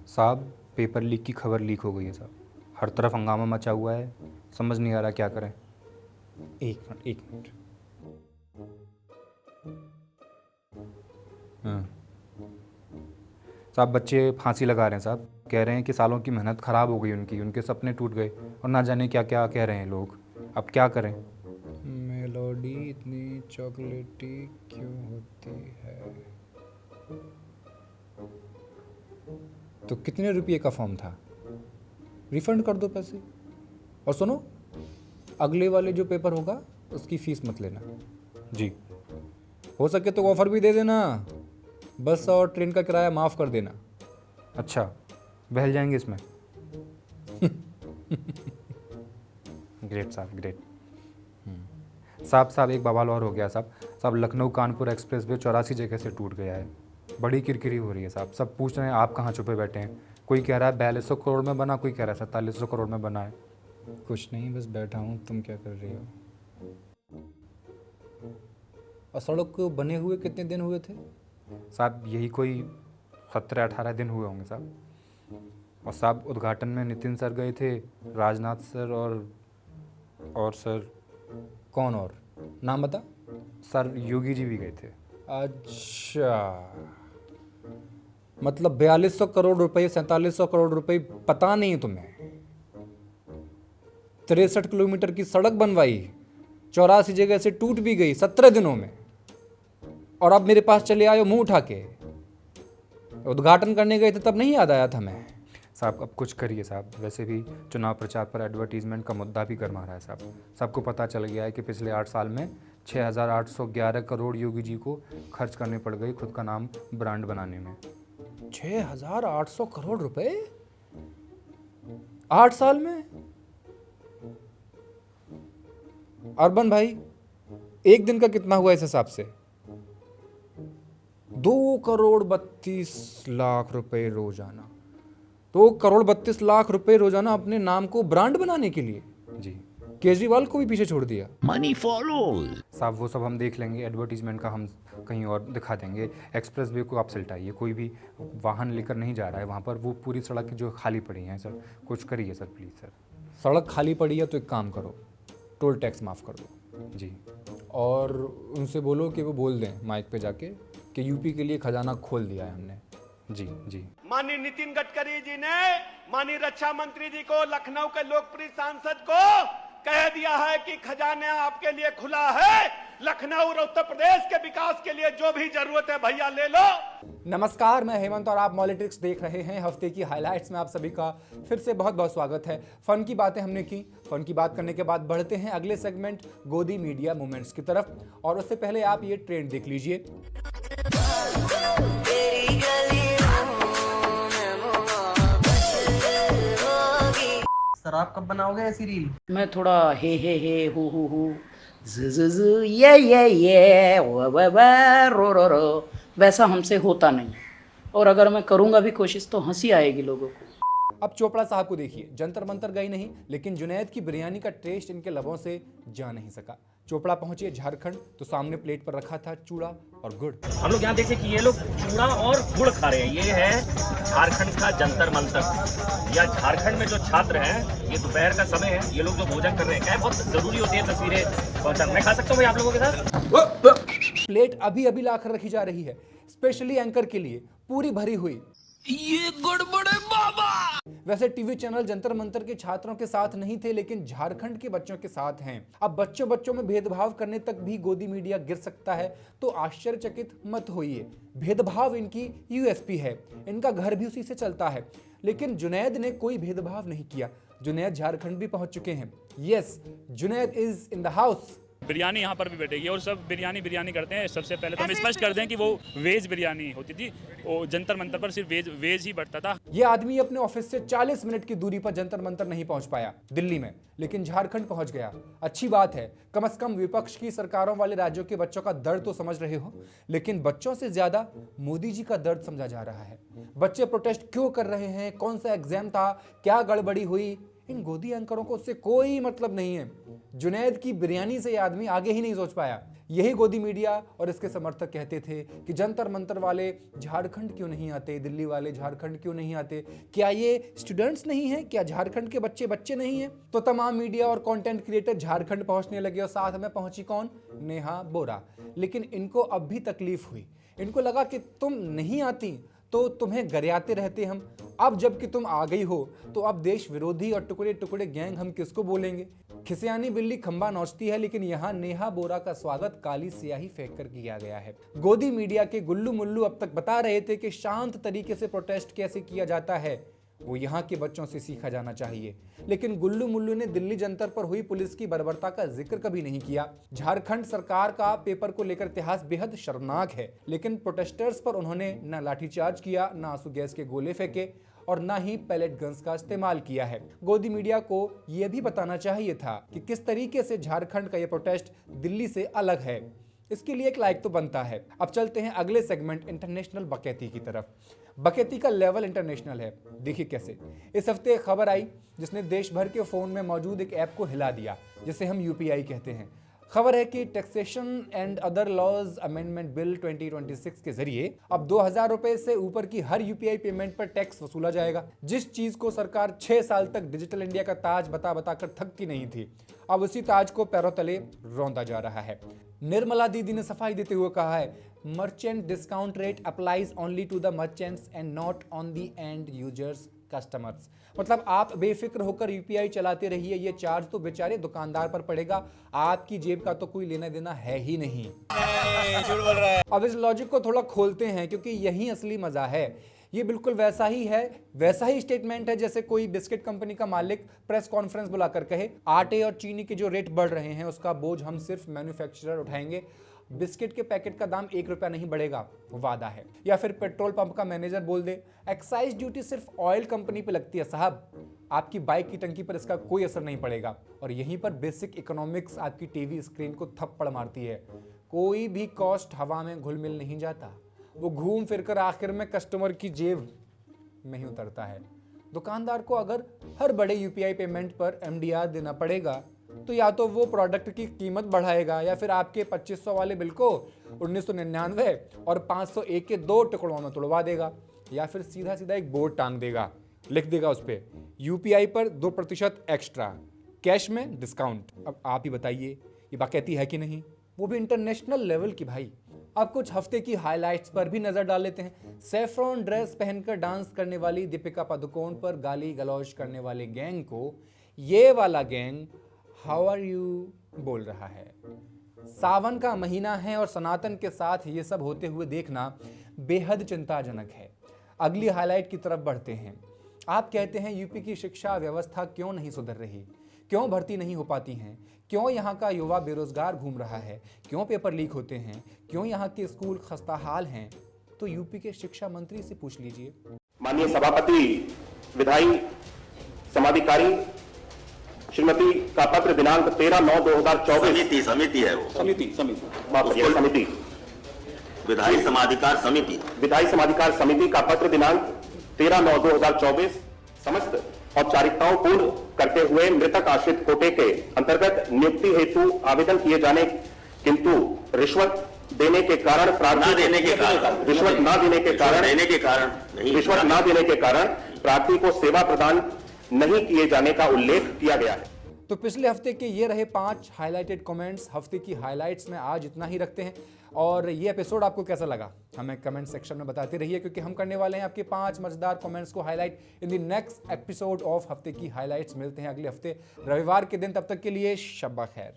साहब paper leak की खबर लीक हो गई है साहब। हर तरफ हंगामा मचा हुआ है, समझ नहीं आ रहा क्या करें। एक मिनट। हाँ साहब, बच्चे फांसी लगा रहे हैं साहब। कह रहे हैं कि सालों की मेहनत ख़राब हो गई उनकी, उनके सपने टूट गए और ना जाने क्या क्या कह रहे हैं लोग। अब क्या करें। मेलोडी इतनी चॉकलेटी क्यों होती है। तो कितने रुपये का फॉर्म था? रिफंड कर दो पैसे। और सुनो, अगले वाले जो पेपर होगा उसकी फ़ीस मत लेना। जी। हो सके तो ऑफ़र भी दे देना, बस और ट्रेन का किराया माफ़ कर देना। अच्छा, बहल जाएंगे इसमें। ग्रेट साहब, ग्रेट। साहब एक बवाल और हो गया साहब। लखनऊ कानपुर एक्सप्रेस वे 84 जगह से टूट गया है। बड़ी किरकिरी हो रही है साहब। सब पूछ रहे हैं आप कहाँ छुपे बैठे हैं। कोई कह रहा है 4200 करोड़ में बना, कोई कह रहा है 4700 करोड़ में बना है। कुछ नहीं, बस बैठा हूँ। तुम क्या कर रही हो? और सड़क को बने हुए कितने दिन हुए थे? साहब यही कोई 17-18 दिन हुए होंगे साहब। और साहब उद्घाटन में नितिन सर गए थे, राजनाथ सर और सर। कौन और? नाम बता। सर योगी जी भी गए थे। अच्छा, मतलब 4200 करोड़ रुपए, 4700 करोड़ रुपए पता नहीं तुम्हें? 63 किलोमीटर की सड़क बनवाई, 84 जगह से टूट भी गई 17 दिनों में, और अब मेरे पास चले आए मुंह उठा के। उद्घाटन करने गए थे तब नहीं याद आया था मैं? साहब अब कुछ करिए साहब। वैसे भी चुनाव प्रचार पर एडवर्टीजमेंट का मुद्दा भी गर्मा रहा है साहब। सबको पता चल गया है कि पिछले 8 साल में 6811 करोड़ योगी जी को खर्च करने पड़ गई खुद का नाम ब्रांड बनाने में। 6800 करोड़ रुपए 8 साल में? अर्बन भाई, एक दिन का कितना हुआ इस हिसाब से? 2 करोड़ 32 लाख रुपए रोजाना। 2 करोड़ 32 लाख रुपए रोजाना अपने नाम को ब्रांड बनाने के लिए। जी। केजरीवाल को भी पीछे छोड़ दिया। Money follows. साहब वो सब हम देख लेंगे, एडवर्टीजमेंट का हम कहीं और दिखा देंगे। एक्सप्रेस वे को आप सिलटाइए, कोई भी वाहन लेकर नहीं जा रहा है वहाँ पर। वो पूरी सड़क जो खाली पड़ी हैं सर, कुछ करिए सर प्लीज़ सर। सड़क खाली पड़ी है तो एक काम करो, टोल टैक्स माफ़ कर दो। जी। और उनसे बोलो कि वो बोल दें माइक पे जाके कि यूपी के लिए खजाना खोल दिया है हमने। जी जी। माननीय नितिन गडकरी जी ने माननीय रक्षा मंत्री जी को, लखनऊ के लोकप्रिय सांसद को कह दिया है कि खजाना आपके लिए खुला है। लखनऊ और उत्तर प्रदेश के विकास के लिए जो भी जरूरत है भैया ले लो। नमस्कार, मैं हेमंत और आप मॉलिटिक्स देख रहे हैं। हफ्ते की हाइलाइट्स में आप सभी का फिर से बहुत बहुत स्वागत है। फन की बातें हमने की। फन की बात करने के बाद बढ़ते हैं अगले सेगमेंट गोदी मीडिया मूवमेंट्स की तरफ। और उससे पहले आप ये ट्रेंड देख लीजिए। सर आप कब बनाओगे ऐसी रील? मैं थोड़ा हे हु ज ये व रो वैसा हमसे होता नहीं, और अगर मैं करूंगा भी कोशिश तो हंसी आएगी लोगों को। अब चोपड़ा साहब को देखिए, जंतर मंतर गई नहीं, लेकिन जुनैद की बिरयानी का टेस्ट इनके लबों से जा नहीं सका। चोपड़ा पहुंचे झारखंड तो सामने प्लेट पर रखा था चूड़ा और गुड़। हम लोग यहाँ देखे कि ये लोग चूड़ा और गुड़ खा रहे हैं। ये है झारखंड का जंतर मंतर। या झारखंड में जो छात्र हैं, ये दोपहर का समय है, ये लोग जो भोजन कर रहे हैं, क्या बहुत जरूरी होती है तस्वीरें पहुंचा। मैं खा सकता हूँ भाई आप लोगों के साथ? प्लेट अभी अभी लाकर रखी जा रही है, स्पेशली एंकर के लिए, पूरी भरी हुई। ये गड़बड़े बाबा। वैसे टीवी चैनल जंतर मंतर के छात्रों के साथ नहीं थे, लेकिन झारखंड के बच्चों के साथ हैं। अब बच्चों में भेदभाव करने तक भी गोदी मीडिया गिर सकता है तो आश्चर्यचकित मत होइए। भेदभाव इनकी यूएसपी है, इनका घर भी उसी से चलता है। लेकिन जुनैद ने कोई भेदभाव नहीं किया। जुनैद झारखंड भी पहुंच चुके हैं। Yes, Junaid is in the house. Biryani यहाँ पर भी बैठेगी और सब बिरयानी करते हैं। सबसे पहले तो हम स्पष्ट कर दें कि वो वेज बिरयानी होती थी। वो जंतर मंतर पर सिर्फ वेज ही बढ़ता था। ये आदमी अपने ऑफिस से 40 मिनट की दूरी पर जंतर मंतर नहीं पहुंच पाया दिल्ली में, लेकिन झारखंड पहुंच गया। अच्छी बात है, कम से कम विपक्ष की सरकारों वाले राज्यों के बच्चों का दर्द तो समझ रहे हो। लेकिन बच्चों से ज्यादा मोदी जी का दर्द समझा जा रहा है। बच्चे प्रोटेस्ट क्यों कर रहे हैं, कौन सा एग्जाम था, क्या गड़बड़ी हुई, इन गोदी एंकरों को उससे कोई मतलब नहीं है। जुनैद की बिरयानी से ये आदमी आगे ही नहीं सोच पाया। यही गोदी मीडिया और इसके समर्थक कहते थे कि जंतर मंतर वाले झारखंड क्यों नहीं आते, दिल्ली वाले झारखंड क्यों नहीं आते, क्या ये स्टूडेंट्स नहीं हैं, क्या झारखंड के बच्चे नहीं हैं। तो तमाम मीडिया और कंटेंट क्रिएटर झारखंड पहुंचने लगे और साथ में पहुंची कौन, नेहा बोरा। लेकिन इनको अब भी तकलीफ हुई, इनको लगा कि तुम नहीं आती तो तुम्हें गरियाते रहते हम, अब जबकि तुम आ गई हो तो अब देश विरोधी और टुकड़े टुकड़े गैंग हम किसको बोलेंगे। खिसियानी बिल्ली खंबा नोचती है, लेकिन यहाँ नेहा बोरा का स्वागत काली स्याही फेंक कर किया गया है। गोदी मीडिया के गुल्लू मुल्लू अब तक बता रहे थे कि शांत तरीके से प्रोटेस्ट कैसे किया जाता है, वो यहाँ के बच्चों से सीखा जाना चाहिए। लेकिन गुल्लू मुल्लू ने दिल्ली जंतर पर हुई पुलिस की बर्बरता का जिक्र कभी नहीं किया। झारखंड सरकार का पेपर को लेकर इतिहास बेहद शर्मनाक है, लेकिन प्रोटेस्टर्स पर उन्होंने न लाठीचार्ज किया, न आंसू गैस के गोले फेंके और न ही पैलेट गन्स का इस्तेमाल किया है। गोदी मीडिया को यह भी बताना चाहिए था कि किस तरीके से झारखंड का यह प्रोटेस्ट दिल्ली से अलग है। इसके लिए एक लाइक तो बनता है। अब चलते हैं अगले सेगमेंट इंटरनेशनल बकैती की तरफ। बकैती का लेवल इंटरनेशनल है, देखिए कैसे। इस हफ्ते एक खबर आई जिसने देश भर के फोन में मौजूद एक ऐप को हिला दिया, जिसे हम यूपीआई कहते हैं। खबर है कि taxation and other laws amendment bill 2026 के जरिए अब 2000 रुपए से ऊपर की हर यूपीआई पेमेंट पर टैक्स वसूला जाएगा। जिस चीज को सरकार 6 साल तक डिजिटल इंडिया का ताज बता कर थकती नहीं थी, अब उसी ताज को पैरों तले रौंदा जा रहा है। निर्मला दीदी ने सफाई देते हुए कहा है, merchant discount rate applies only to the merchants and not on the end users customers. मतलब आप बेफिक्र होकर यूपीआई चलाते रहिए, ये चार्ज तो बेचारे दुकानदार पर पड़ेगा, आपकी जेब का तो कोई लेना देना है ही नहीं। झूठ बोल रहा है। अब इस लॉजिक को थोड़ा खोलते हैं, क्योंकि यही असली मजा है। ये बिल्कुल वैसा ही है, वैसा ही स्टेटमेंट है जैसे कोई बिस्किट कंपनी का मालिक प्रेस कॉन्फ्रेंस बुलाकर कहे, आटे और चीनी के जो रेट बढ़ रहे हैं उसका बोझ हम सिर्फ मैन्युफैक्चरर उठाएंगे, बिस्किट के पैकेट का दाम 1 रुपया नहीं बढ़ेगा, वादा है। या फिर पेट्रोल पंप का मैनेजर बोल दे, एक्साइज ड्यूटी सिर्फ ऑयल कंपनी पे लगती है साहब, आपकी बाइक की टंकी पर इसका कोई असर नहीं पड़ेगा। और यहीं पर बेसिक इकोनॉमिक्स आपकी टीवी स्क्रीन को थप्पड़ मारती है। कोई भी कॉस्ट हवा में घुल मिल नहीं जाता, वो घूम फिर कर आखिर में कस्टमर की जेब में ही उतरता है। दुकानदार को अगर हर बड़े यूपीआई पेमेंट पर एमडीआर देना पड़ेगा तो या तो वो प्रोडक्ट की कीमत बढ़ाएगा या फिर आपके 2500 वाले बिल को 1999 और 501 के 2 टुकड़ों में तोड़वा देगा, या फिर सीधा सीधा एक बोर्ड टांग देगा, लिख देगा उस पर यूपीआई पर 2% एक्स्ट्रा, कैश में डिस्काउंट। अब आप ही बताइए ये बाकायती है कि नहीं, वो भी इंटरनेशनल लेवल की भाई। अब कुछ हफ्ते की हाइलाइट्स पर भी नजर डाल लेते हैं। सैफ्रॉन ड्रेस पहनकर डांस करने वाली दीपिका पादुकोण पर गाली गलौज करने वाले गैंग को ये वाला गैंग हाउ आर यू बोल रहा है। सावन का महीना है और सनातन के साथ ये सब होते हुए देखना बेहद चिंताजनक है। अगली हाईलाइट की तरफ बढ़ते हैं। आप कहते हैं यूपी की शिक्षा व्यवस्था क्यों नहीं सुधर रही, क्यों भर्ती नहीं हो पाती हैं, क्यों यहाँ का युवा बेरोजगार घूम रहा है, क्यों पेपर लीक होते हैं, क्यों यहाँ के स्कूल खस्ताहाल हैं, तो यूपी के शिक्षा मंत्री से पूछ लीजिए। माननीय सभापति विधायी समाधिकारी श्रीमती का पत्र दिनांक 13/9/2024 समिति है वो समिति विधायी समाधिकार समिति का पत्र दिनांक 13/9/2024 समस्त औपचारिकताओं पूर्ण करते हुए मृतक आश्रित कोटे के अंतर्गत नियुक्ति हेतु आवेदन किए जाने, किंतु रिश्वत देने के कारण रिश्वत न देने के कारण प्रार्थी को सेवा प्रदान नहीं किए जाने का उल्लेख किया गया है। तो पिछले हफ्ते के ये रहे 5 हाइलाइटेड कमेंट्स। हफ्ते की हाइलाइट्स में आज इतना ही रखते हैं। और ये एपिसोड आपको कैसा लगा हमें कमेंट सेक्शन में बताते रहिए, क्योंकि हम करने वाले हैं आपके 5 मजेदार कमेंट्स को highlight in the next episode of हफ्ते की हाइलाइट्स। मिलते हैं अगले हफ्ते रविवार के दिन, तब तक के लिए शब्बा खैर।